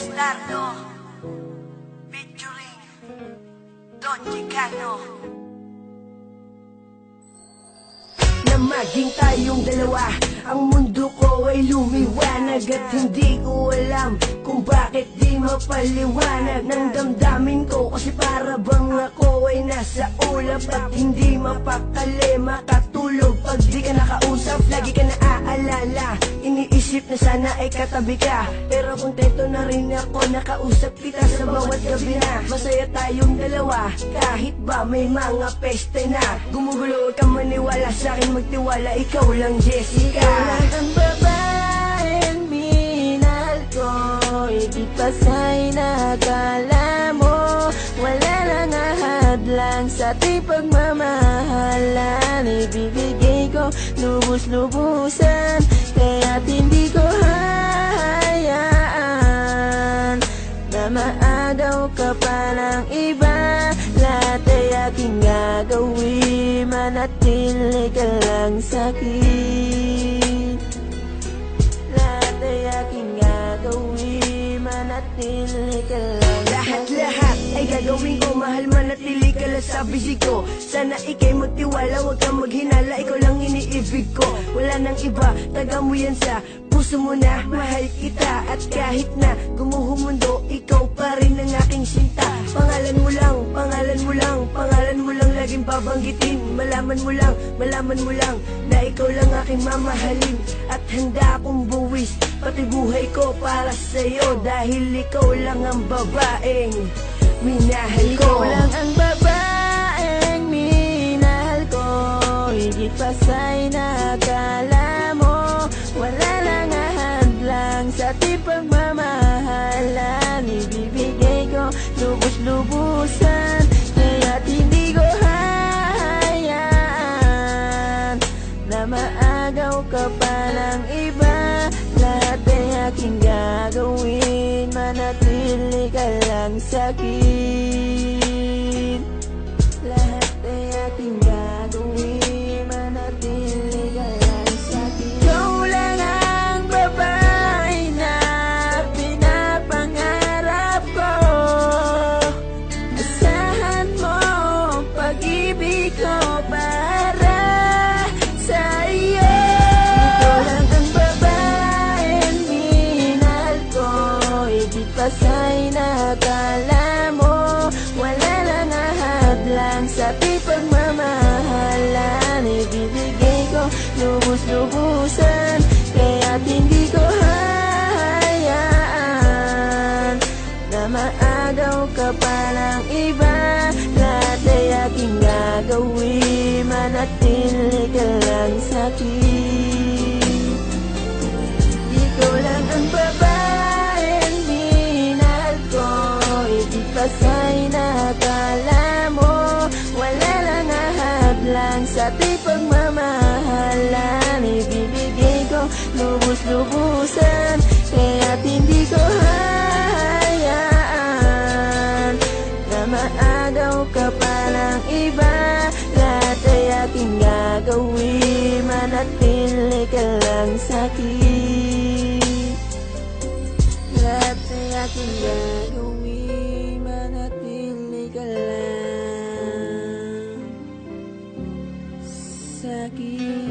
Bastardo featuring Don Chicano. Na maging tayong dalawa, ang mundo ko ay lumiwanag at hindi ko alam kung bakit di mapaliwanag ng damdamin ko. Kasi para bang ako ay nasa ulap at hindi mapakali makatulog pag di ka nakausap. Lagi ka naaalala, iniisip na sana ay katabi ka, pero kontento na rin ako nakausap kita sa bawat gabi na. Masaya tayong dalawa kahit ba may mga peste na. Gumugulo ka maniwala sa akin, magtiwala, ikaw lang Jessica. Ikaw lang ang babaeng minahal ko, hindi pa sa'y nakala mo. Wala lang ahadlang sa ating pagmamahalan. Ibibigay ko lubos-lubusan, kaya't hindi ko hahayaan na maagaw ka pa ng iba. Lahat ay aking gagawin, manatili ka lang sa'kin. Lahat ay aking gagawin, manatili ka lang sa'kin. Lahat ay gagawin ko, mahal, manatili ka lang sa bisig ko. Sana ikay magtiwala, huwag kang maghinala, ikaw lang iniibig ko. Wala nang iba, taga mo yan sa puso mo na mahal kita. At kahit na gumuho mundo, ikaw pa rin ang aking sinta. Pangalan mo lang, pangalan mo lang, pangalan mo lang laging babanggitin. Malaman mo lang na ikaw lang aking mamahalin. At handa akong buwis pati buhay ko para sa'yo, dahil ikaw lang ang babaeng minahal ko. Ikaw lang ang babaeng minahal ko, higit pa sa'y nakala mo. Wala lang ahadlang sa ating pagmamahalan. Ibibigay ko lubos-lubusan, kaya't hindi ko hahayaan na maagaw ka pa ng iba. Lahat ay aking gagawin, manatili ka lang sa'kin. Lahat ay aking gagawin, manatili ka lang sa'kin. Ikaw lang ang babae na pinapangarap ko. Asahan mo pag-ibig ko para sa iyo. Ikaw lang ang babaeng minahal ko, higit pa sa'y nakala mo. Wala lang ahadlang sa ating pagmamahalan. Ibibigay ko lubos-lubusan, kaya't hindi ko hahayaan na maagaw ka pa ng iba. Lahat ay aking gagawin, manatili ka lang sa'kin. Ikaw lang ang babaeng minahal ko, higit pa sa'y nakala mo. Wala lang ahadlang sa ating pagmamahalan. Ibibigay ko lubos-lubusan, kaya't hindi ko hahayaan na maagaw ka pa ng iba. Lahat ay aking gagawin, manatili ka lang sa'kin. Lahat ay aking gagawin, manatili ka lang sa'kin.